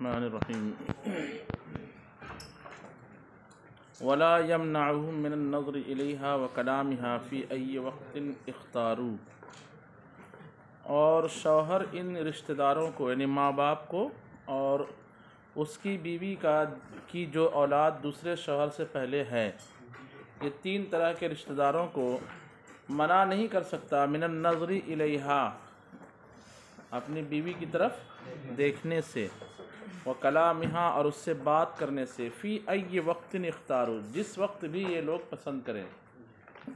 الرحمن الرحیم ولا يمنعهم من النظر الیہا وکلامہا فی ای وقت اختاروا، اور شوہر ان رشتہ داروں کو یعنی ماں باپ کو اور اس کی بیوی کی جو اولاد دوسرے شوہر سے پہلے ہے، یہ تین طرح کے رشتہ داروں کو منع نہیں کر سکتا من النظر الیہا، اپنی بیوی کی طرف دیکھنے سے، وکلامہا اور اس سے بات کرنے سے، فی ای وقت اختاروا، جس وقت بھی یہ لوگ پسند کریں،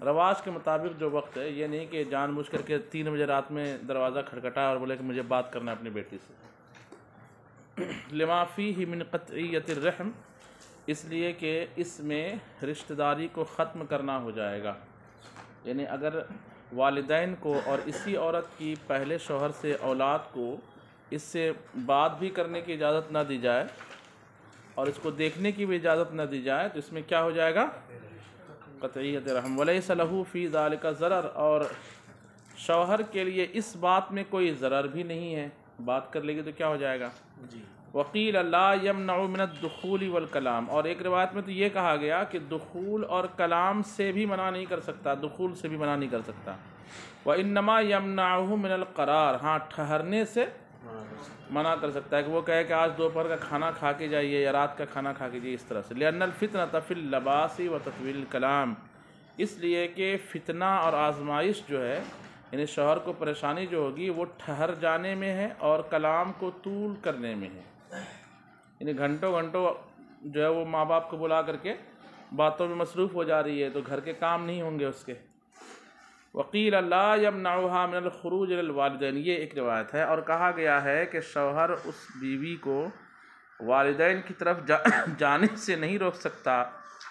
رواج کے مطابق جو وقت ہے، یہ نہیں کہ جان بوجھ کر کے 3 بجے رات میں دروازہ کھٹکھٹا اور بولے کہ مجھے بات کرنا ہے اپنی بیٹی سے، لما فیہ من قطعیت الرحم، اس لیے کہ اس میں رشتہ داری کو ختم کرنا ہو جائے گا، یعنی اگر والدین کو اور اسی عورت کی پہلے شوہر سے اولاد کو اس سے بات بھی کرنے کی اجازت نہ دی جائے اور اس کو دیکھنے کی بھی اجازت نہ دی جائے تو اس میں کیا ہو جائے گا؟ قطعیت رحم۔ ولیس لہ فی ذلک ضرر، اور شوہر کے لیے اس بات میں کوئی ضرر بھی نہیں ہے، بات کر لے گی تو کیا ہو جائے گا؟ وقیل لا یمنع من الدخول والکلام، اور ایک روایت میں تو یہ کہا گیا کہ دخول اور کلام سے بھی منع نہیں کر سکتا، دخول سے بھی منع نہیں کر سکتا۔ وانما یمنعہ من القرار، ہاں ٹھہرنے سے منع کر سکتا ہے کہ وہ کہے کہ آج دوپہر کا کھانا کھا کے جائیے یا رات کا کھانا کھا کے جائیے، اس طرح سے۔ لأن الفتنة فی اللباس وتطویل الکلام، اس لیے کہ فتنہ اور آزمائش جو ہے یعنی شوہر کو پریشانی جو ہوگی وہ ٹھہر جانے میں ہے اور کلام کو طول کرنے میں ہے، یعنی گھنٹوں گھنٹوں جو ہے وہ ماں باپ کو بلا کر کے باتوں میں مصروف ہو جا رہی ہے تو گھر کے کام نہیں ہوں گے اس کے۔ وقیل لا یمنعها من الخروج الی الوالدین، یہ ایک روایت ہے، اور کہا گیا ہے کہ شوہر اس بیوی کو والدین کی طرف جانے سے نہیں روک سکتا،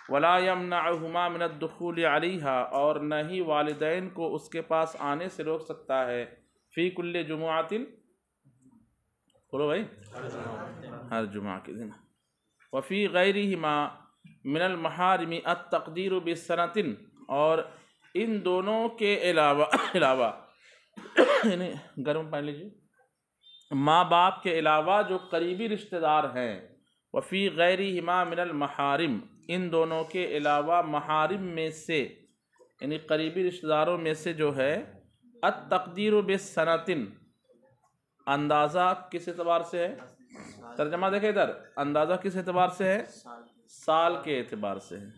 ولا یمنعهما من الدخول علیہا، اور نہ ہی والدین کو اس کے پاس آنے سے روک سکتا ہے، فی کل جمعۃ، بولو بھائی، ہر جمعہ کے دن، وفی غیرہما من المحارم التقدیر بسنۃ، اور ان دونوں کے علاوہ یعنی گرم پانی لیجیے، ماں باپ کے علاوہ جو قریبی رشتہ دار ہیں، وفی غیرہما من المحارم، ان دونوں کے علاوہ محارم میں سے یعنی قریبی رشتہ داروں میں سے جو ہے، التقدیر بسنۃ، اندازہ کس اعتبار سے ہے؟ ترجمہ دیکھیں ادھر، اندازہ کس اعتبار سے ہے؟ سال کے اعتبار سے ہے،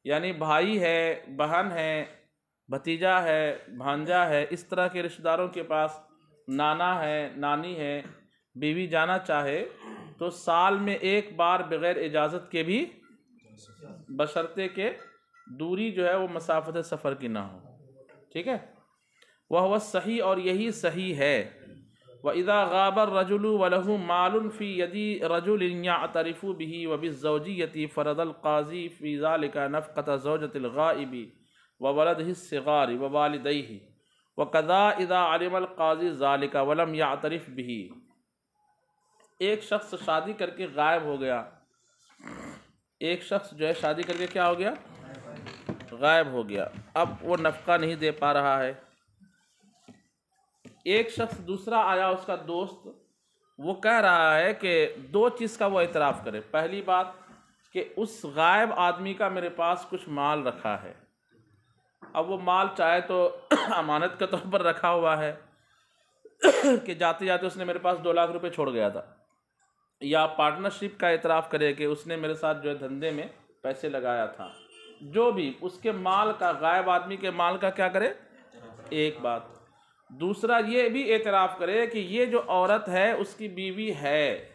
یعنی بھائی ہے، بہن ہے، بھتیجا ہے، بھانجا ہے، اس طرح کے رشتہ داروں کے پاس نانا ہے، نانی ہے، بیوی جانا چاہے تو سال میں ایک بار بغیر اجازت کے بھی، بشرطے کہ دوری جو ہے وہ مسافت سفر کی نہ ہو، ٹھیک ہے؟ وہو صحیح، اور یہی صحیح ہے۔ وَإِذَا غَابَ الرَّجُلُ وَلَهُ مَالٌ فِي يَدِ رَجُلٍ يَعْتَرِفُ بِهِ وَبِالزَّوْجِيَّةِ فَرَضَ الْقَاضِي فِي ذَلِكَ نَفْقَةَ زَوْجَةِ الْغَائِبِ وَوَلَدِهِ الصِّغَارِ وَوَالِدَيْهِ، وَكَذَا إِذَا عَلِمَ الْقَاضِي ذَلِكَ وَلَمْ يَعْتَرِفْ بِهِ، ایک شخص شادی کر کے غائب ہو گیا، ایک شخص جو ہے شادی کر کے کیا ہو گیا؟ غائب ہو گیا، اب وہ نفقہ نہیں دے پا رہا ہے، ایک شخص دوسرا آیا، اس کا دوست، وہ کہہ رہا ہے کہ 2 چیز کا وہ اعتراف کرے، پہلی بات کہ اس غائب آدمی کا میرے پاس کچھ مال رکھا ہے، اب وہ مال چاہے تو امانت کے طور پر رکھا ہوا ہے کہ جاتے جاتے اس نے میرے پاس 2 لاکھ روپے چھوڑ گیا تھا، یا پارٹنرشپ کا اعتراف کرے کہ اس نے میرے ساتھ جو ہے دھندے میں پیسے لگایا تھا، جو بھی اس کے مال کا، غائب آدمی کے مال کا کیا کرے؟ ایک بات۔ دوسرا یہ بھی اعتراف کرے کہ یہ جو عورت ہے اس کی بیوی ہے،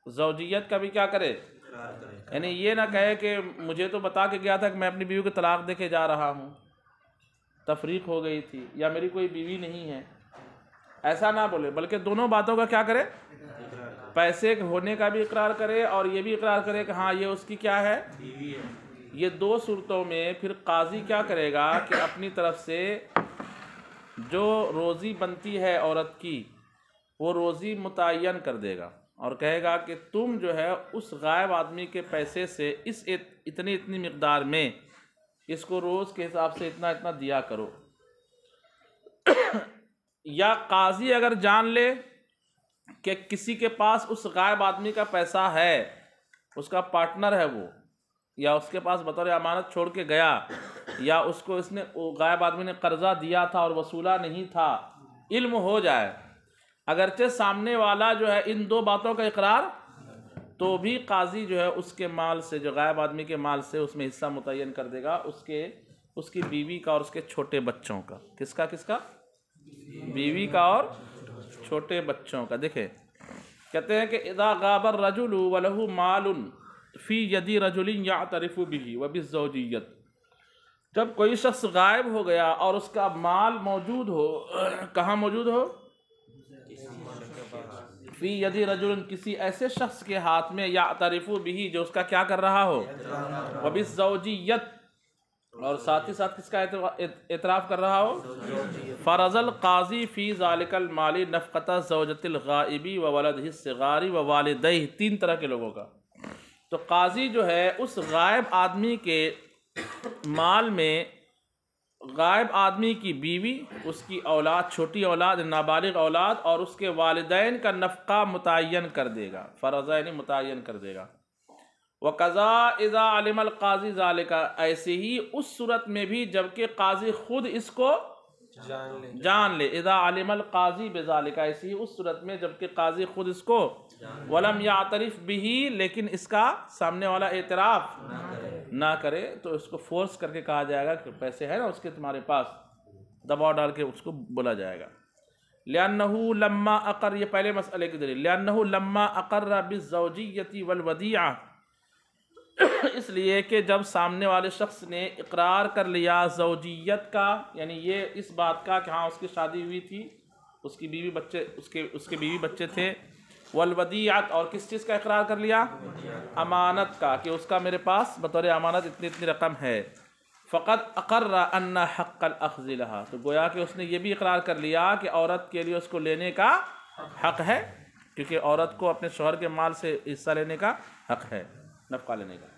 زوجیت کا بھی کیا کرے؟ یعنی یہ نہ کہے کہ مجھے تو بتا کے گیا تھا کہ میں اپنی بیوی کو طلاق دے کے جا رہا ہوں، تفریق ہو گئی تھی، یا میری کوئی بیوی نہیں ہے، ایسا نہ بولے، بلکہ دونوں باتوں کا کیا کرے؟ پیسے ہونے کا بھی اقرار کرے اور یہ بھی اقرار کرے کہ ہاں یہ اس کی کیا ہے؟ بیوی ہے۔ یہ 2 صورتوں میں پھر قاضی کیا کرے گا کہ اپنی طرف سے جو روزی بنتی ہے عورت کی وہ روزی متعین کر دے گا اور کہے گا کہ تم جو ہے اس غائب آدمی کے پیسے سے اس اتنی مقدار میں اس کو روز کے حساب سے اتنا دیا کرو، یا قاضی اگر جان لے کہ کسی کے پاس اس غائب آدمی کا پیسہ ہے، اس کا پارٹنر ہے وہ، یا اس کے پاس بطور امانت چھوڑ کے گیا، یا اس کو اس نے غائب آدمی نے قرضہ دیا تھا اور وصولہ نہیں تھا، علم ہو جائے، اگرچہ سامنے والا جو ہے ان دو باتوں کا اقرار، تو بھی قاضی جو ہے اس کے مال سے، جو غائب آدمی کے مال سے اس میں حصہ متعین کر دے گا، اس کی بیوی کا اور اس کے چھوٹے بچوں کا۔ کس کا؟ بیوی کا اور چھوٹے بچوں کا۔ دیکھیں کہتے ہیں کہ اذا غاب الرجل وله مال فی ید رجل یعترف به وبالزوجیت، جب کوئی شخص غائب ہو گیا اور اس کا مال موجود ہو، کہاں موجود ہو؟ فی ید رجل، کسی ایسے شخص کے ہاتھ میں، یعترف به، جو اس کا کیا کر رہا ہو، وبالزوجیت، اور ساتھ ہی ساتھ کس کا اعتراف کر رہا ہو، فرض القاضی فی ذالک المال نفقۃ زوجۃ الغائب وولدہ الصغار ووالدیہ، تین طرح کے لوگوں کا۔ تو قاضی جو ہے اس غائب آدمی کے مال میں غائب آدمی کی بیوی، اس کی اولاد، چھوٹی اولاد، نابالغ اولاد، اور اس کے والدین کا نفقہ متعین کر دے گا، فرض یعنی متعین کر دے گا۔ وَقَضَا اِذَا عَلِمَ الْقَاضِي ذَلِكَ، ایسے ہی اس صورت میں بھی جبکہ قاضی خود اس کو جان لے، اِذَا عَلِمَ الْقَاضِي بِذَلِكَ، ایسے ہی اس صورت میں جبکہ قاضی خود اس کو، وَلَمْ يَعْتَرِفْ بِهِ، لیکن اس کا سامنے والا اعتراف نہ کرے، تو اس کو فورس کر کے کہا جائے گا کہ پیسے ہیں نا اس کے تمہارے پاس، دباؤ ڈال کے اس کو بولا جائے گا۔ لِأَنَّهُ لَمَّا أَقَرَّ، یہ پہلے مسئلے کی دلیل، لِأَنَّهُ لَمَّا أَقَرَّ بِالزَّوْجِيَّةِ وَالْوَدِيعَةِ، اس لیے کہ جب سامنے والے شخص نے اقرار کر لیا زوجیت کا، یعنی یہ اس بات کا کہ ہاں اس کی شادی ہوئی تھی، اس کی بیوی بچے، اس کے بیوی بچے تھے، والودیعت، اور کس چیز کا اقرار کر لیا، امانت کا، کہ اس کا میرے پاس بطور امانت اتنی رقم ہے، فقط اقر ان حق الاخذ لها، تو گویا کہ اس نے یہ بھی اقرار کر لیا کہ عورت کے لیے اس کو لینے کا حق ہے، کیونکہ عورت کو اپنے شوہر کے مال سے حصہ لینے کا حق ہے، نفقہ لینے کا۔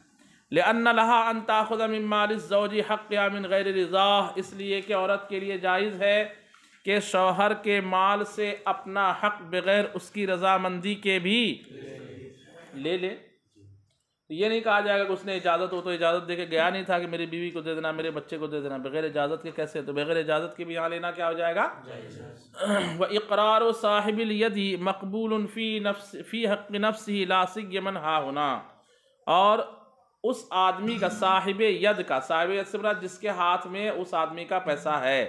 لأن لها ان تاخذ من مال الزوج حقها من غیر رضاه، اس لیے کہ عورت کے لیے جائز ہے کہ شوہر کے مال سے اپنا حق بغیر اس کی رضامندی کے بھی لے لے۔ یہ نہیں کہا جائے گا کہ اس نے اجازت ہو تو اجازت دے کے گیا نہیں تھا کہ میری بیوی کو دے دینا، میرے بچے کو دے دینا، بغیر اجازت کے کیسے؟ تو بغیر اجازت کے بھی یہاں لینا کیا ہو جائے گا؟ وَإِقْرَارُ صَاحِبِ الْيَدِ مَقْبُولٌ فِي حَقِّ نَفْسِهِ لَا سِيَّمَنْ هَا هُنَا، اور اس آدمی کا، صاحب ید کا، صاحب ید سے مراد جس کے ہاتھ میں اس آدمی کا پیسہ ہے،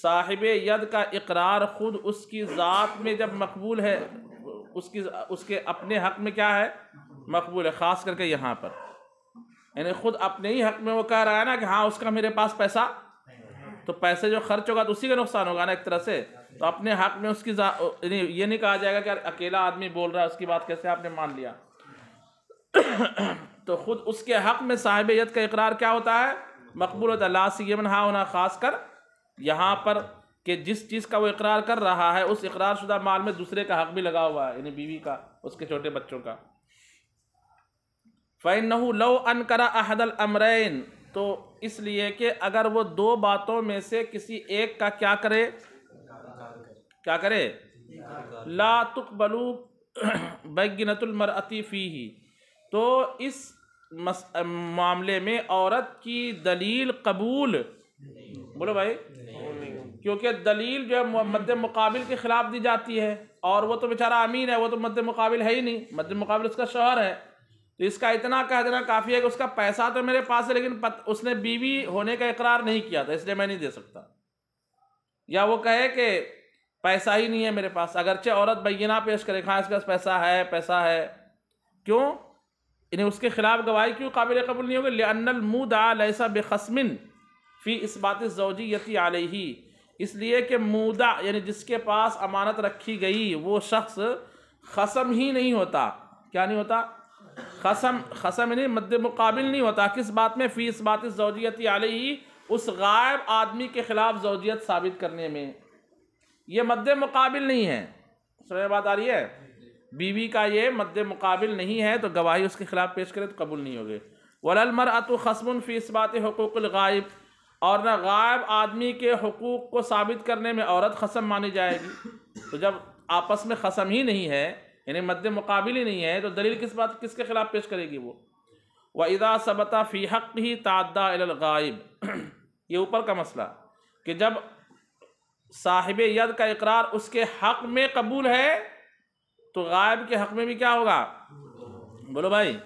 صاحب ید کا اقرار خود اس کی ذات میں جب مقبول ہے، اس کے اپنے حق میں کیا ہے؟ مقبول ہے، خاص کر کے یہاں پر، یعنی خود اپنے ہی حق میں وہ کہہ رہا ہے نا کہ ہاں اس کا میرے پاس پیسہ، تو پیسے جو خرچ ہوگا تو اسی کا نقصان ہوگا نا ایک طرح سے، تو اپنے حق میں اس کی یعنی یہ نہیں کہا جائے گا کہ اکیلا آدمی بول رہا ہے اس کی بات کیسے آپ نے مان لیا، تو خود اس کے حق میں صاحب ید کا اقرار کیا ہوتا ہے؟ مقبول ہوتا ہے، لا سیمن ہا ہونا، خاص کر یہاں پر کہ جس چیز کا وہ اقرار کر رہا ہے اس اقرار شدہ مال میں دوسرے کا حق بھی لگا ہوا ہے، یعنی بیوی کا، اس کے چھوٹے بچوں کا۔ فَإِنَّهُ لَوْ أَنْكَرَ أَحَدَ الْأَمْرَيْنِ، تو اس لیے کہ اگر وہ دو باتوں میں سے کسی ایک کا کیا کرے؟ لا تقبل بینۃ المرأة فیہ، تو اس معاملے میں عورت کی دلیل قبول، بولو بھائی، کیونکہ دلیل جو ہے مد مقابل کے خلاف دی جاتی ہے، اور وہ تو بیچارہ امین ہے، وہ تو مد مقابل ہے ہی نہیں، مد مقابل اس کا شوہر ہے، تو اس کا اتنا کہہ دینا کافی ہے کہ اس کا پیسہ تو میرے پاس ہے لیکن اس نے بیوی ہونے کا اقرار نہیں کیا تھا، اس لیے میں نہیں دے سکتا، یا وہ کہے کہ پیسہ ہی نہیں ہے میرے پاس، اگرچہ عورت بینہ پیش کرے ہاں اس کے پاس پیسہ ہے، کیوں؟ انہیں اس کے خلاف گواہی کیوں قابل قبول نہیں ہوگی؟ لأن المودع لیس بخصم فی اثبات الزوجیۃ علیہ، اس لیے کہ مودع یعنی جس کے پاس امانت رکھی گئی وہ شخص خصم ہی نہیں ہوتا، کیا نہیں ہوتا؟ خصم یعنی مد مقابل نہیں ہوتا، کس بات میں؟ فی اثبات الزوجیۃ علیہ، اس غائب آدمی کے خلاف زوجیت ثابت کرنے میں، یہ مد مقابل نہیں ہے، سمجھ بات آ رہی ہے؟ بیوی کا یہ مد مقابل نہیں ہے تو گواہی اس کے خلاف پیش کرے تو قبول نہیں ہوگی۔ وَلَا الْمَرْأَةُ خَصْمٌ فِي إِثْبَاتِ حُقُوقِ الْغَائِبِ، اور نہ غائب آدمی کے حقوق کو ثابت کرنے میں عورت خصم مانی جائے گی، تو جب آپس میں خصم ہی نہیں ہے، یعنی مد مقابل ہی نہیں ہے، تو دلیل کس کے خلاف پیش کرے گی وہ؟ وَإِذَا ثَبَتَ فِي حَقِّهِ تَعَدَّى إِلَى الْغَائِبِ، یہ اوپر کا مسئلہ کہ جب صاحب ید کا اقرار اس کے حق میں قبول ہے تو غائب کے حق میں بھی کیا ہوگا؟ بولو بھائی،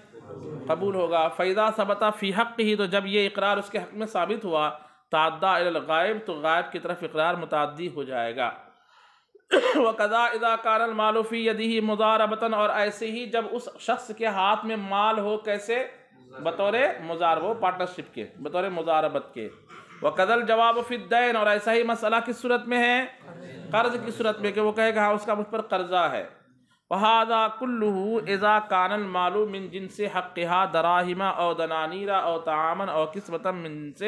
قبول ہوگا۔ فَإِذَا ثَبَتَ فِي حَقِّهِ، تو جب یہ اقرار اس کے حق میں ثابت ہوا، تَعَدَّى إِلَى الْغَائِبِ، تو غائب کی طرف اقرار متعدی ہو جائے گا۔ وَقَضَا إِذَا كَانَ الْمَالُ فِي يَدِهِ مُضَارَبَةً، اور ایسے ہی جب اس شخص کے ہاتھ میں مال ہو، کیسے؟ بطور مضاربہ، پارٹنرشپ کے، بطور مضاربت کے۔ وَقَضَا الْجَوَابُ فِي الدَّيْنِ، اور ایسا ہی مسئلہ کس صورت میں ہے؟ قرض کی صورت میں، کہ وہ کہے گا ہاں اس کا مجھ پر قرضہ ہے۔ وَهَذَا كُلُّهُ إِذَا كَانَ الْمَالُ مِنْ جِنْسِ حَقِّهَا دَرَاهِمَ أَوْ دَنَانِيرَ أَوْ طَعَامًا أَوْ كِسْوَةً مِنْ جِنْسِ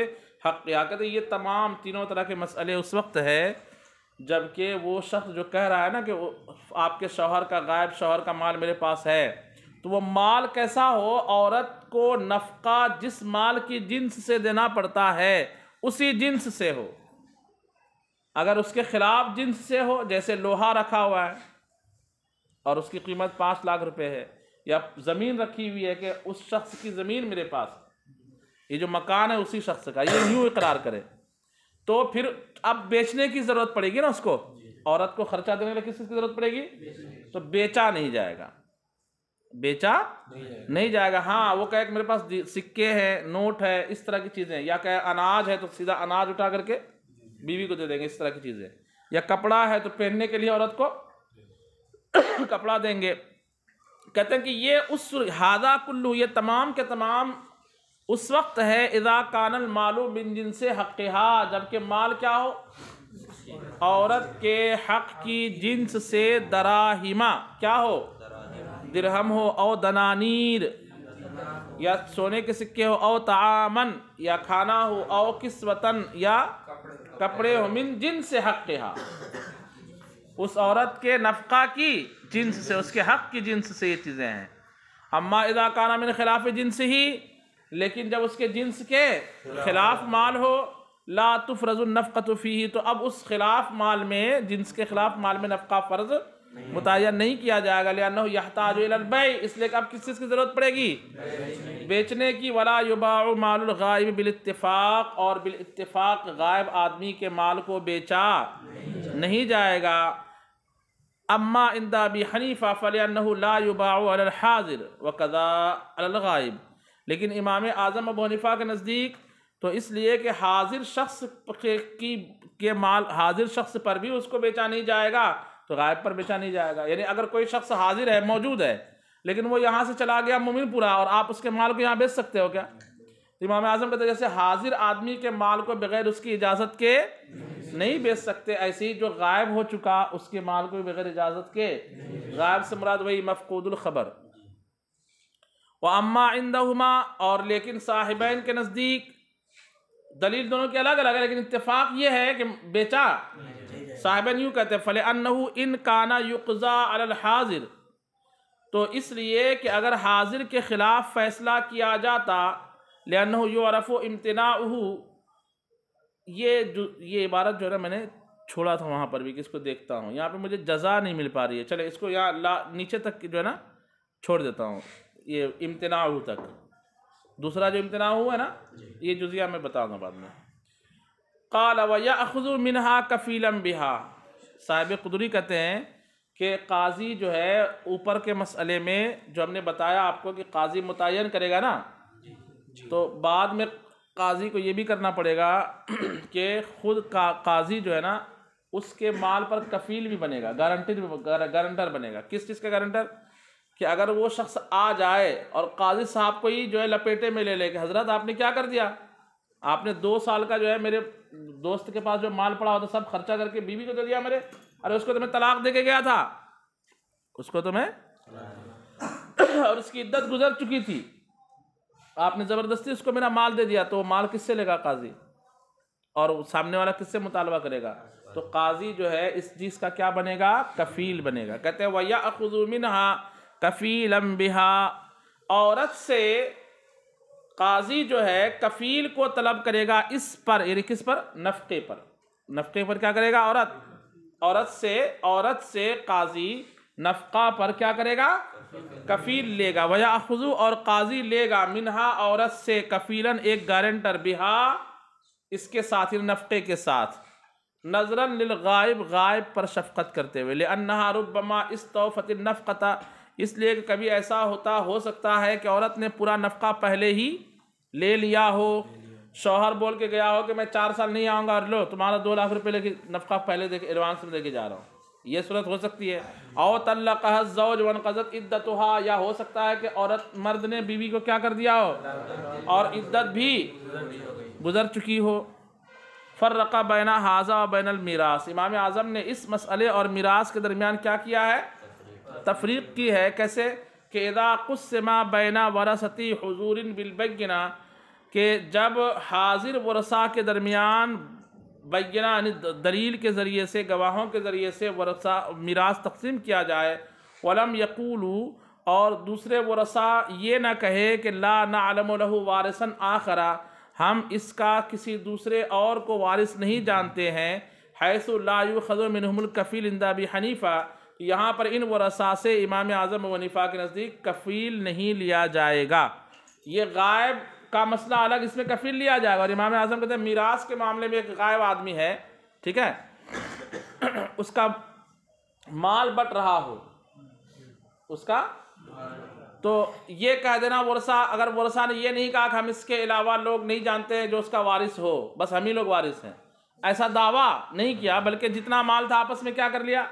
حَقِّهَا، کہتے ہیں یہ تمام تینوں طرح کے مسئلے اس وقت ہے جبکہ وہ شخص جو کہہ رہا ہے نا کہ آپ کے شوہر کا، غائب شوہر کا مال میرے پاس ہے، تو وہ مال کیسا ہو؟ عورت کو نفقہ جس مال کی جنس سے دینا پڑتا ہے اسی جنس سے ہو۔ اگر اس کے خلاف جنس سے ہو، جیسے لوہا رکھا ہوا ہے اور اس کی قیمت 5 لاکھ روپے ہے، یا زمین رکھی ہوئی ہے کہ اس شخص کی زمین میرے پاس، یہ جو مکان ہے اسی شخص کا، یہ یوں اقرار کرے، تو پھر اب بیچنے کی ضرورت پڑے گی نا اس کو، عورت کو خرچہ دینے کے لیے کس کی ضرورت پڑے گی؟ تو بیچا نہیں جائے گا، بیچا نہیں جائے گا۔ ہاں وہ کہے کہ میرے پاس سکے ہیں، نوٹ ہے، اس طرح کی چیزیں، یا کہ اناج ہے تو سیدھا اناج اٹھا کر کے بیوی کو دے دیں گے، اس طرح کی چیزیں، یا کپڑا ہے تو پہننے کے لیے عورت کو کپڑا دیں گے۔ کہتے ہیں کہ یہ اس ہذا کلو، یہ تمام کے تمام اس وقت ہے اذا کان المال من جنس حقھا، جبکہ مال کیا ہو؟ عورت کے حق کی جنس سے، دراہما کیا ہو؟ درہم ہو، او دنانیر یا سونے کے سکے ہو، او طعامن یا کھانا ہو، او کسوتن یا کپڑے ہو، من جنس حقھا، اس عورت کے نفقہ کی جنس سے، اس کے حق کی جنس سے یہ چیزیں ہیں۔ اما اذا کان من خلاف جنس ہی، لیکن جب اس کے جنس کے خلاف مال ہو، لا تفرض النفقۃ فیہ، تو اب اس خلاف مال میں، جنس کے خلاف مال میں نفقہ فرض متعین نہیں کیا جائے گا، لأنہ یحتاج الی البیع، اس لیے کہ اب کس چیز کی ضرورت پڑے گی؟ بیچنے کی۔ ولا یباع مال الغائب بالاتفاق، اور بالاتفاق غائب آدمی کے مال کو بیچا نہیں جائے گا۔ اما عند ابی حنیفہ فلأنہ لا یباع علی الحاضر وکذا علی الغائب، لیکن امام اعظم ابو حنیفہ کے نزدیک تو اس لیے کہ حاضر شخص کے مال، حاضر شخص پر بھی اس کو بیچا نہیں جائے گا تو غائب پر بیچا نہیں جائے گا۔ یعنی اگر کوئی شخص حاضر ہے، موجود ہے، لیکن وہ یہاں سے چلا گیا مومن پورا، اور آپ اس کے مال کو یہاں بیچ سکتے ہو کیا؟ امام اعظم کہتے ہیں جیسے حاضر آدمی کے مال کو بغیر اس کی اجازت کے نہیں بیچ سکتے، ایسے ہی جو غائب ہو چکا اس کے مال کو بغیر اجازت کے، غائب سے مراد وہی مفقود الخبر۔ وَأَمَّا عِنْدَهُمَا، اور لیکن صاحبین کے نزدیک دلیل دونوں کی الگ الگ ہے، لیکن اتفاق یہ ہے کہ بیچا۔ صاحبین یوں کہتے ہیں فَلِأَنَّهُ إِنْ كَانَ يُقْضَى عَلَى الْحَاضِرِ، تو اس لیے کہ اگر حاضر کے خلاف فیصلہ کیا جاتا، لِأَنَّهُ يُعْرَفُ امْتِنَاؤُهُ، یہ عبارت جو ہے نا میں نے چھوڑا تھا وہاں پر بھی، کہ اس کو دیکھتا ہوں، یہاں پہ مجھے جزا نہیں مل پا رہی ہے، چلے اس کو یہاں نیچے تک جو ہے نا چھوڑ دیتا ہوں، یہ امتناع تک، دوسرا جو امتناع ہوا ہے نا یہ جزیہ میں بتا دوں بعد میں۔ قال وَيَأْخُذُ مِنْهَا كَفِيلًا بِهَا، صاحب قدری کہتے ہیں کہ قاضی جو ہے اوپر کے مسئلے میں جو ہم نے بتایا آپ کو کہ قاضی متعین کرے گا نا، تو بعد میں قاضی کو یہ بھی کرنا پڑے گا کہ خود قاضی جو ہے نا اس کے مال پر کفیل بھی بنے گا، گارنٹر بنے گا۔ کس چیز کا گارنٹر؟ کہ اگر وہ شخص آ جائے اور قاضی صاحب کو ہی جو ہے لپیٹے میں لے لے کہ حضرت آپ نے کیا کر دیا، آپ نے 2 سال کا جو ہے میرے دوست کے پاس جو مال پڑا ہوتا سب خرچہ کر کے بیوی کو دے دیا میرے، ارے اس کو تو میں طلاق دے کے گیا تھا، اس کو تو میں اور اس کی عدت گزر چکی تھی، آپ نے زبردستی اس کو میرا مال دے دیا، تو وہ مال کس سے لے گا قاضی، اور سامنے والا کس سے مطالبہ کرے گا؟ تو قاضی جو ہے اس چیز کا کیا بنے گا؟ کفیل بنے گا۔ کہتے ہیں وَيَأْخُذُ مِنْهَا کفیلًا بِهَا، عورت سے قاضی جو ہے کفیل کو طلب کرے گا اس پر، یعنی کس پر؟ نفقے پر۔ نفقے پر کیا کرے گا عورت؟ عورت سے قاضی نفقہ پر کیا کرے گا؟ کفیل لے گا. وَيَأْخُذُ اور قاضی لے گا منہا عورت سے کفیلاً ایک گارنٹر بہا اس کے ساتھ نفقے کے ساتھ نظراً للغائب غائب پر شفقت کرتے ہوئے لأنها ربما استوفت النفقۃ اس لیے کہ کبھی ایسا ہو سکتا ہے کہ عورت نے پورا نفقہ پہلے ہی لے لیا ہو. شوہر بول کے گیا ہو کہ میں 4 سال نہیں آؤں گا اور لو تمہارا 2 لاکھ روپے لے کے نفقہ پہلے دے کے ایڈوانس میں دے کے جا رہا ہوں. یہ صورت ہو سکتی ہے. او طلقها الزوج وانقضت عدتها یا ہو سکتا ہے کہ مرد نے بیوی کو کیا کر دیا ہو اور عدت بھی گزر چکی ہو. فرق بین ھذا و بین المیراث امام اعظم نے اس مسئلے اور میراث کے درمیان کیا کیا ہے؟ تفریق کی ہے. کیسے کہ اذا قسم بین ورثتی حضور بالبینہ کہ جب حاضر ورثاء کے درمیان بینہ یعنی دلیل کے ذریعے سے گواہوں کے ذریعے سے ورثاء میراث تقسیم کیا جائے. ولم یقولوا اور دوسرے ورثاء یہ نہ کہے کہ لا نعلم له وارثا آخر ہم اس کا کسی دوسرے اور کو وارث نہیں جانتے ہیں. حیث لا یؤخذ منہم الکفیل عند ابی حنیفہ یہاں پر ان ورثاء سے امام اعظم ابو حنیفہ کے نزدیک کفیل نہیں لیا جائے گا. یہ غائب کا مسئلہ الگ اس میں کفیل لیا جائے گا. اور امام اعظم کہتے ہیں میراث کے معاملے میں ایک غائب آدمی ہے ٹھیک ہے اس کا مال بٹ رہا ہو اس کا تو یہ کہہ دینا ورثہ اگر ورثہ نے یہ نہیں کہا کہ ہم اس کے علاوہ لوگ نہیں جانتے ہیں جو اس کا وارث ہو بس ہم ہی لوگ وارث ہیں ایسا دعویٰ نہیں کیا بلکہ جتنا مال تھا آپس میں کیا کر لیا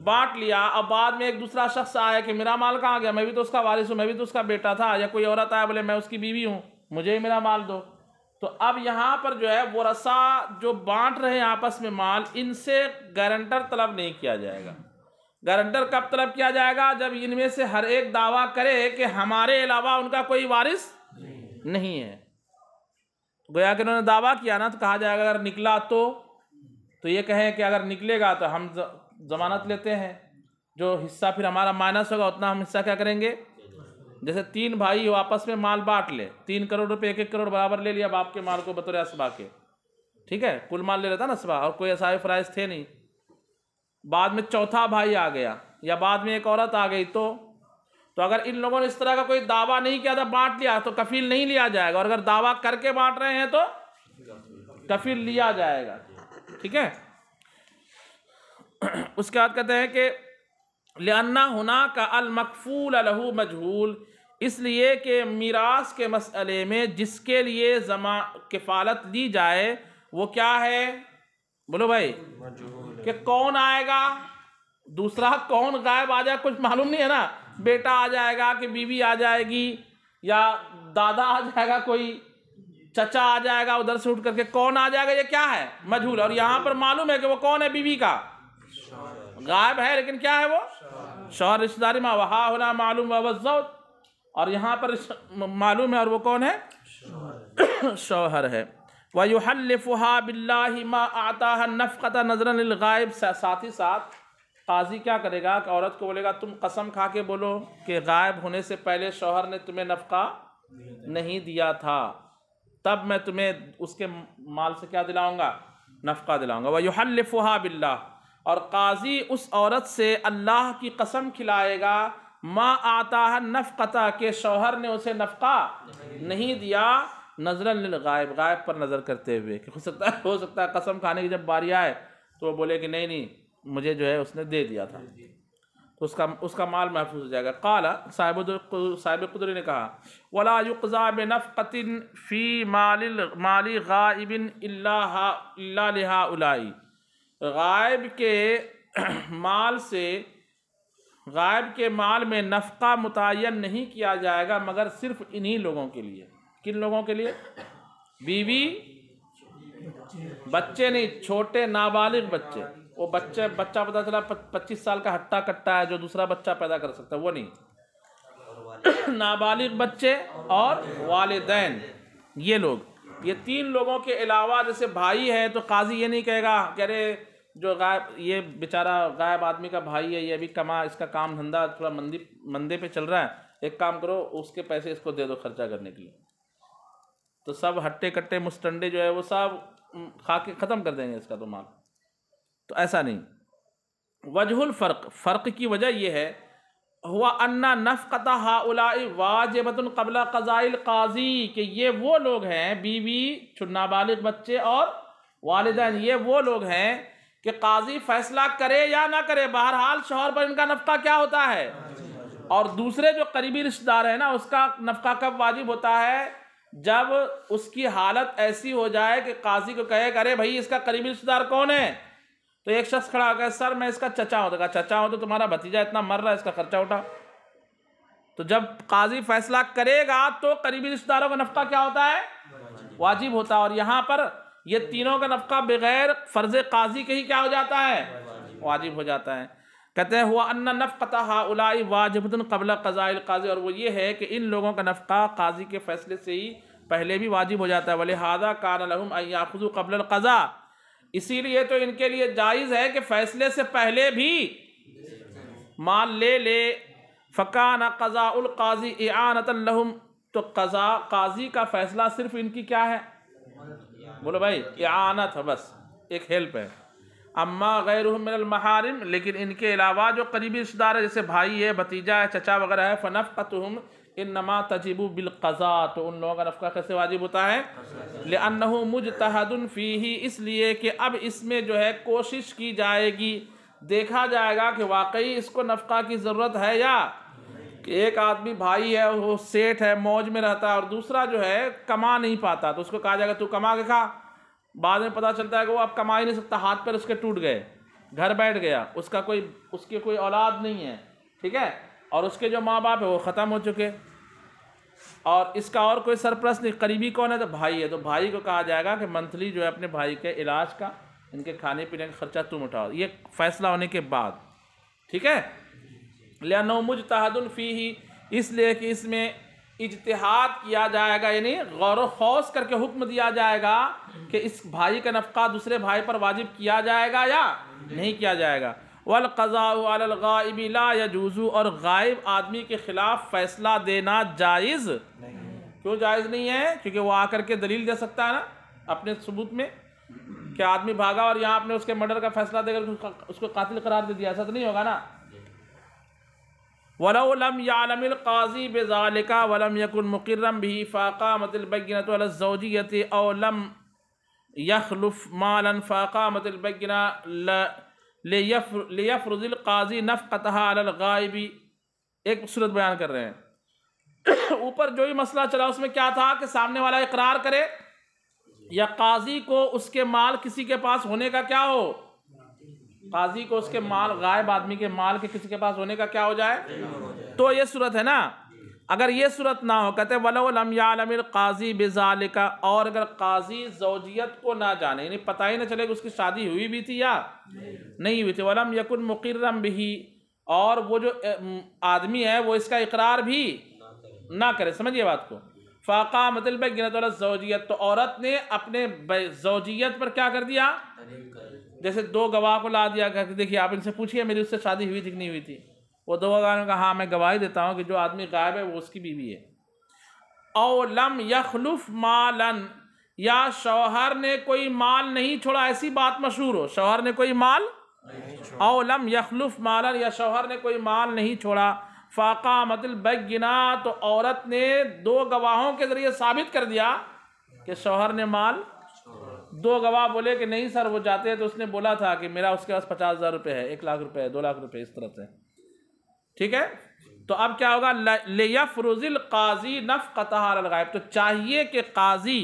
بانٹ لیا. اب بعد میں ایک دوسرا شخص آیا کہ میرا مال کہاں گیا میں بھی تو اس کا وارث ہوں میں بھی تو اس کا بیٹا تھا. یا کوئی عورت آیا بولے میں اس کی بیوی ہوں مجھے ہی میرا مال دو. تو اب یہاں پر جو ہے ورثاء جو بانٹ رہے ہیں آپس میں مال ان سے گارنٹر طلب نہیں کیا جائے گا. گارنٹر کب طلب کیا جائے گا؟ جب ان میں سے ہر ایک دعویٰ کرے کہ ہمارے علاوہ ان کا کوئی وارث نہیں ہے. گویا کہ انہوں نے دعویٰ کیا نا تو کہا جائے گا اگر نکلا تو یہ کہیں کہ اگر نکلے گا تو ہم ضمانت لیتے ہیں جو حصہ پھر ہمارا مائنس ہوگا اتنا ہم حصہ کیا کریں گے. جیسے 3 بھائی ہو آپس میں مال بانٹ لے 3 کروڑ روپے 1 کروڑ برابر لے لیا باپ کے مال کو بطور اسبا کے ٹھیک ہے کل مال لے لیتا نا اسبا اور کوئی اصحاب فرائض تھے نہیں. بعد میں چوتھا بھائی آ گیا یا بعد میں ایک عورت آ گئی تو اگر ان لوگوں نے اس طرح کا کوئی دعویٰ نہیں کیا تھا بانٹ لیا تو کفیل نہیں لیا جائے گا. اور اگر دعویٰ کر کے بانٹ رہے ہیں تو کفیل لیا جائے گا ٹھیک ہے. اس کے بعد کہتے ہیں کہ لأن هناك المکفول له مجہول اس لیے کہ میراث کے مسئلے میں جس کے لیے کفالت دی جائے وہ کیا ہے بولو بھائی کہ کون آئے گا دوسرا کون غائب آ جائے کچھ معلوم نہیں ہے نا. بیٹا آ جائے گا کہ بیوی آ جائے گی یا دادا آ جائے گا کوئی چچا آ جائے گا ادھر سے اٹھ کر کے کون آ جائے گا یہ کیا ہے مجہول. اور یہاں پر معلوم ہے کہ وہ کون ہے بیوی کا غائب ہے لیکن کیا ہے وہ شوہر رشتہ داری میں وہاں ہونا معلوم و الزوج اور یہاں پر معلوم ہے اور وہ کون ہے شوہر ہے. وَيُحَلِّفُهَا بِاللَّهِ مَا أَعْطَاهَا النَّفْقَةَ نَظْرًا لِلْغَائِبِ ساتھ ہی ساتھ قاضی کیا کرے گا کہ عورت کو بولے گا تم قسم کھا کے بولو کہ غائب ہونے سے پہلے شوہر نے تمہیں نفقہ نہیں دیا تھا تب میں تمہیں اس کے مال سے کیا دلاؤں گا نفقہ دلاؤں گا. وَيُحَلِّفُهَا بِاللَّهِ اور قاضی اس عورت سے اللہ کی قسم کھلائے گا ما آتاها النفقۃ کہ شوہر نے اسے نفقہ نہیں دیا نظراً للغائب غائب پر نظر کرتے ہوئے کہ ہو سکتا ہے قسم کھانے کی جب باری آئے تو وہ بولے کہ نہیں مجھے جو ہے اس نے دے دیا تھا تو اس کا مال محفوظ ہو جائے گا. قال صاحب قدری نے کہا ولا يقضى بنفقة في مال غائب الا لهؤلاء غائب کے مال میں نفقہ متعین نہیں کیا جائے گا مگر صرف انہی لوگوں کے لیے. کن لوگوں کے لیے؟ بیوی بچے نہیں چھوٹے نابالغ بچے وہ بچہ پتہ چلا 25 سال کا ہٹا کٹا ہے جو دوسرا بچہ پیدا کر سکتا ہے وہ نہیں نابالغ بچے اور والدین یہ لوگ یہ 3 لوگوں کے علاوہ جیسے بھائی ہے تو قاضی یہ نہیں کہے گا کہ ارے جو غائب یہ بیچارہ غائب آدمی کا بھائی ہے یہ ابھی اس کا کام دھندا تھوڑا مندے پہ چل رہا ہے ایک کام کرو اس کے پیسے اس کو دے دو خرچہ کرنے کے لیے تو سب ہٹے کٹے مستنڈے جو ہے وہ سب کھا کے ختم کر دیں گے اس کا تو مال. تو ایسا نہیں وجہ الفرق، فرق کی وجہ یہ ہے، ہوا ان نفقۃ ہؤلاء واجبۃ قبل قضاء القاضی، کہ یہ وہ لوگ ہیں، بیوی، نابالغ بچے اور والدین، یہ وہ لوگ ہیں کہ قاضی فیصلہ کرے یا نہ کرے، بہرحال شوہر پر ان کا نفقہ کیا ہوتا ہے۔ اور دوسرے جو قریبی رشتہ دار ہیں نا، اس کا نفقہ کب واجب ہوتا ہے؟ جب اس کی حالت ایسی ہو جائے کہ قاضی کو کہے کہ ارے بھائی اس کا قریبی رشتہ دار کون ہے؟ تو ایک شخص کھڑا ہو گیا، سر میں اس کا چچا ہوں، تو کہا چچا ہوں تو تمہارا بھتیجا اتنا مر رہا ہے، اس کا خرچہ اٹھا۔ تو جب قاضی فیصلہ کرے گا تو قریبی رشتہ داروں کا نفقہ کیا ہوتا ہے؟ واجب ہوتا ہے۔ اور یہاں پر یہ تینوں کا نفقہ بغیر فرض قاضی کے ہی کیا ہو جاتا ہے؟ واجب ہو جاتا ہے۔ کہتے ہیں ہوا ان نفقۃ ہؤلاء واجبۃ قبل قضاء القاضی، اور وہ یہ ہے کہ ان لوگوں کا نفقہ قاضی کے فیصلے سے ہی پہلے بھی واجب ہو جاتا ہے۔ وَلِهَذَا كَانَ لَهُمْ أَن يَأْخُذُوا قَبْلَ الْقَضَاءِ، اسی لیے تو ان کے لیے جائز ہے کہ فیصلے سے پہلے بھی مال لے لے۔ فَكَانَ قَضَاءُ الْقَاضِي إِعَانَةً لَهُمْ، تو قاضی کا فیصلہ صرف ان کی کیا ہے؟ بولو بھائی، اعانت ہے، بس ایک ہیلپ ہے۔ اما غیرہم من المحارم، لیکن ان کے علاوہ جو قریبی رشتہ دار ہے، جیسے بھائی ہے، بھتیجا ہے، چچا وغیرہ ہے، فنفقتہم انما تجب بالقضاء، تو ان لوگوں کا نفقہ کیسے واجب ہوتا ہے؟ لأنہ مجتہد فیہ، اس لیے کہ اب اس میں جو ہے کوشش کی جائے گی، دیکھا جائے گا کہ واقعی اس کو نفقہ کی ضرورت ہے، یا کہ ایک آدمی بھائی ہے، وہ سیٹ ہے، موج میں رہتا ہے، اور دوسرا جو ہے کما نہیں پاتا، تو اس کو کہا جائے گا تو کما کے کھا۔ بعد میں پتہ چلتا ہے کہ وہ اب کما ہی نہیں سکتا، ہاتھ پیر اس کے ٹوٹ گئے، گھر بیٹھ گیا، اس کی کوئی اولاد نہیں ہے، ٹھیک ہے، اور اس کے جو ماں باپ ہے وہ ختم ہو چکے، اور اس کا اور کوئی سرپرست نہیں۔ قریبی کون ہے؟ تو بھائی ہے، تو بھائی کو کہا جائے گا کہ منتھلی جو ہے اپنے بھائی کے علاج کا، ان کے کھانے پینے کا خرچہ تم اٹھاؤ، یہ فیصلہ ہونے کے بعد، ٹھیک ہے۔ لأنہ مجتہد فیہ، اس لیے کہ اس میں اجتہاد کیا جائے گا، یعنی غور و خوض کر کے حکم دیا جائے گا کہ اس بھائی کا نفقہ دوسرے بھائی پر واجب کیا جائے گا یا نہیں کیا جائے گا۔ والقضاء علی الغائب لا یجوز، اور غائب آدمی کے خلاف فیصلہ دینا جائز کیوں جائز نہیں ہے؟ کیونکہ وہ آ کر کے دلیل دے سکتا ہے نا اپنے ثبوت میں، کہ آدمی بھاگا اور یہاں آپ نے اس کے مرڈر کا فیصلہ دے کر اس کو قاتل قرار دے دیا، ایسا تو نہیں ہوگا نا۔ وَلَوْ لَمْ يَعْلَمِ الْقَاضِي بِذَلِكَ وَلَمْ يَكُنْ مُقِرًّا بِهِ فَأَقَامَتِ الْبَيِّنَةُ عَلَى الزَّوْجِيَّةِ أَوْ لَمْ يَخْلُفْ مَالًا فَأَقَامَتِ الْبَيِّنَةُ لِيَفْرُضِ الْقَاضِي نَفْقَتَهَا عَلَى الْغَائِبِ۔ ایک صورت بیان کر رہے ہیں، اوپر جو ہی مسئلہ چلا اس میں کیا تھا کہ سامنے والا اقرار کرے یا قاضی کو اس کے مال کسی کے پاس ہونے کا کیا ہو، قاضی کو اس کے مال، غائب آدمی کے مال کے کسی کے پاس ہونے کا کیا ہو جائے، تو یہ صورت ہے نا۔ اگر یہ صورت نہ ہو، کہتے وَلَوْ لَمْ يَعْلَمِ الْقَاضِي بِذَلِكَ، اور اگر قاضی زوجیت کو نہ جانے، یعنی پتہ ہی نہ چلے کہ اس کی شادی ہوئی بھی تھی یا نہیں ہوئی تھی، وَلَمْ يَكُنْ مُقِرًّا بِهِ، اور وہ جو آدمی ہے وہ اس کا اقرار بھی نہ کرے، سمجھئے بات کو۔ فَأَقَامَتِ الْبَيِّنَةُ عَلَى الزَّوْجِيَّةِ، تو عورت نے اپنے زوجیت پر کیا کر دیا؟ جیسے دو گواہ کو لا دیا کہ دیکھیے آپ ان سے پوچھئے میری اس سے شادی ہوئی تھی کہ نہیں ہوئی تھی، وہ دو گواہ نے کہا ہاں میں گواہی دیتا ہوں کہ جو آدمی غائب ہے وہ اس کی بیوی ہے۔ او لم یخلف مالا، یا شوہر نے کوئی مال نہیں چھوڑا، ایسی بات مشہور ہو شوہر نے کوئی مال، او لم یخلف مالا، یا شوہر نے کوئی مال نہیں چھوڑا، فاقامت البینہ، تو عورت نے دو گواہوں کے ذریعے ثابت کر دیا کہ شوہر نے مال، دو گواہ بولے کہ نہیں سر وہ جاتے ہیں تو اس نے بولا تھا کہ میرا اس کے پاس 50,000 روپے ہے، 1,00,000 روپے ہے، 2,00,000 روپے، اس طرح سے، ٹھیک ہے۔ تو اب کیا ہوگا؟ لِيَفْرُضِ الْقَاضِي نَفْقَتَهَا عَلَى الْغَائِبِ، تو چاہیے کہ قاضی،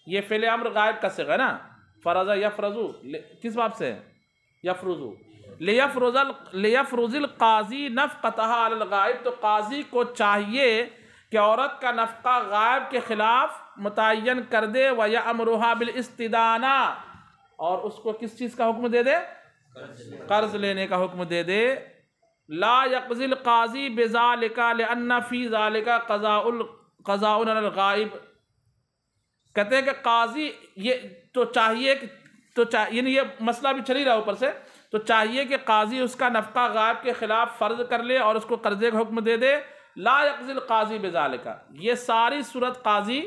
یہ فعل امر غائب کا صیغہ ہے نا، فرض یفرض، کس باب سے؟ یفرض، لِيَفْرُضِ الْقَاضِي نَفْقَتَهَا عَلَى الْغَائِبِ، تو قاضی کو چاہیے کہ عورت کا نفقہ غائب کے خلاف متعین کر دے، وَيَأْمُرُهَا بِالْإِسْتِدَانَةِ، اور اس کو کس چیز کا حکم دے دے؟ قرض لینے کا حکم دے دے۔ لا يقضي القاضي بذلك لأن في ذلك قضاء على الغائب، کہتے ہیں کہ قاضی یہ تو چاہیے یعنی یہ مسئلہ بھی چل ہی رہا اوپر سے، تو چاہیے کہ قاضی اس کا نفقہ غائب کے خلاف فرض کر لے اور اس کو قرضے کا حکم دے دے۔ لا يقضي القاضي بذلك، یہ ساری صورت قاضی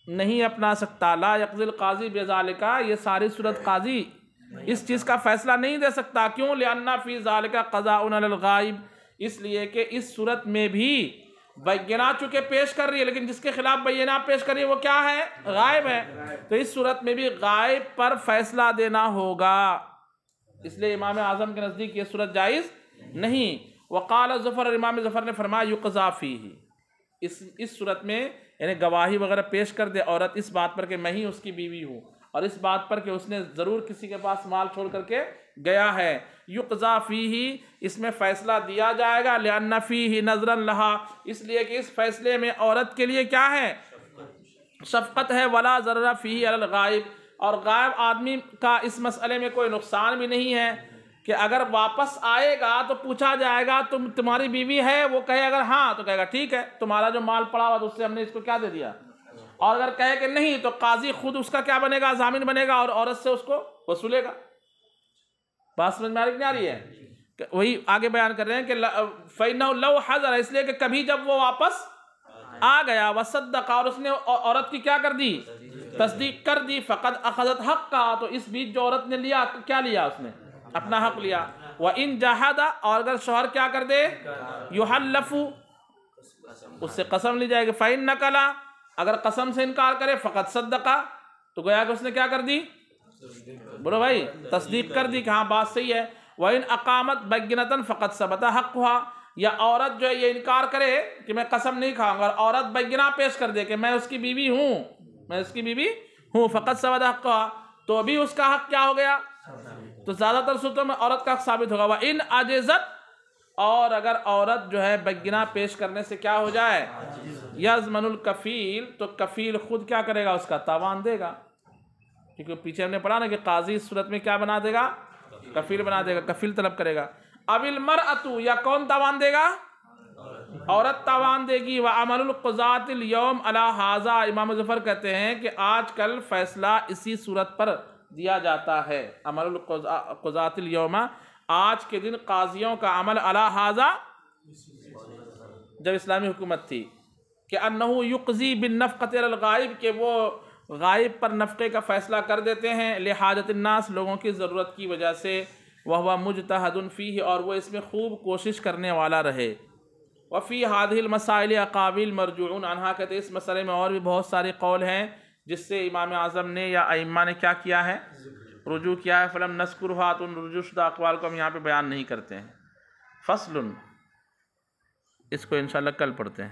نہیں اپنا سکتا، لا يقضي القاضي بذلك، یہ ساری صورت قاضی اس چیز کا فیصلہ نہیں دے سکتا. کیوں؟ لِأَنَّ فِي ذَلِكَ قَضَاءٌ عَلَى الْغَائِبِ، اس لیے کہ اس صورت میں بھی بینہ چونکہ پیش کر رہی ہے، لیکن جس کے خلاف بینہ پیش کر رہی ہے وہ کیا ہے؟ غائب ہے. تو اس صورت میں بھی غائب پر فیصلہ دینا ہوگا. اس لیے امام اعظم کے نزدیک یہ صورت جائز نہیں. وقال ظفر، امام ظفر نے فرمایا یقضی فیہ، اس صورت میں یعنی گواہی وغیرہ پیش کر دے عورت اس بات پر کہ میں ہی اس کی بیوی ہوں، اور اس بات پر کہ اس نے ضرور کسی کے پاس مال چھوڑ کر کے گیا ہے. یقضی فیہ، اس میں فیصلہ دیا جائے گا. لأن فیہ نظرا لہا، اس لیے کہ اس فیصلے میں عورت کے لیے کیا ہے؟ شفقت ہے. ولا ضرر فیہ علی الغائب، اور غائب آدمی کا اس مسئلے میں کوئی نقصان بھی نہیں ہے کہ اگر واپس آئے گا تو پوچھا جائے گا تمہاری بیوی ہے؟ وہ کہے اگر ہاں تو کہے گا ٹھیک ہے، تمہارا جو مال پڑا ہوا تو اس سے ہم نے اس کو کیا دے دیا. اور اگر کہے کہ نہیں تو قاضی خود اس کا کیا بنے گا؟ ضامن بنے گا اور عورت سے اس کو وصولے گا. بات سمجھ میں آ رہی ہے؟ وہی آگے بیان کر رہے ہیں کہ فَإِنَّهُ لَوْ حَضَرَ، اس لیے کہ کبھی جب وہ واپس آ گیا، وَصَدَّقَ، اور اس نے عورت کی کیا کر دی؟ تصدیق کر دی. فَقَدْ أَخَذَتْ حَقَّهَا، تو اس بیچ جو عورت نے لیا کیا لیا؟ اس نے اپنا حق لیا. وَإِن جَحَدَ، اور اگر شوہر کیا کر دے؟ يُحَلَّفُ، اس سے قسم لی جائے گی. فَإِن نَقَلَ، اگر قسم سے انکار کرے فقط صدقہ، تو گویا کہ اس نے کیا کر دی؟ بولو بھائی، تصدیق کر دی کہ ہاں بات صحیح ہے. وَإِنْ أَقَامَتْ بَيِّنَةً فَقَدْ ثَبَتَ حَقُّهَا، یا عورت جو ہے یہ انکار کرے کہ میں قسم نہیں کھاؤں گا، اور عورت بینہ پیش کر دے کہ میں اس کی بیوی ہوں، میں اس کی بیوی ہوں، فَقَدْ ثَبَتَ حَقُّهَا، تو بھی اس کا حق کیا ہو گیا؟ تو زیادہ تر صورتوں میں عورت کا حق ثابت ہوگا. وَإِنْ عَجَزَتْ، اور اگر عورت جو ہے بینہ پیش کرنے سے کیا ہو جائے؟ یضمن الکفیل، تو کفیل خود کیا کرے گا؟ اس کا تاوان دے گا. کیونکہ پیچھے ہم نے پڑھا نا کہ قاضی اس صورت میں کیا بنا دے گا؟ کفیل بنا دے گا، کفیل طلب کرے گا. اب المرأۃ، یا کون تاوان دے گا؟ عورت تاوان دے گی. وعمل القضاۃ اليوم علی ھذا، امام ظفر کہتے ہیں کہ آج کل فیصلہ اسی صورت پر دیا جاتا ہے. عمل القضاۃ اليوم، آج کے دن قاضیوں کا عمل علی ھذا، جب اسلامی حکومت تھی، کہ انہ یقضی بالنفقۃ علی الغائب، کہ وہ غائب پر نفقے کا فیصلہ کر دیتے ہیں. لحاجت الناس، لوگوں کی ضرورت کی وجہ سے. وہو مجتہد فیہ، اور وہ اس میں خوب کوشش کرنے والا رہے. وفی ہذہ المسائل اقاویل مرجوع عنہا، کہتے اس مسئلے میں اور بھی بہت سارے قول ہیں جس سے امام اعظم نے یا ائمہ نے کیا کیا ہے؟ رجوع کیا ہے. فلم نذکرھا، تو ان رجوع شدہ اقوال کو ہم یہاں پہ بیان نہیں کرتے ہیں. فصل، اس کو انشاءاللہ کل پڑھتے ہیں.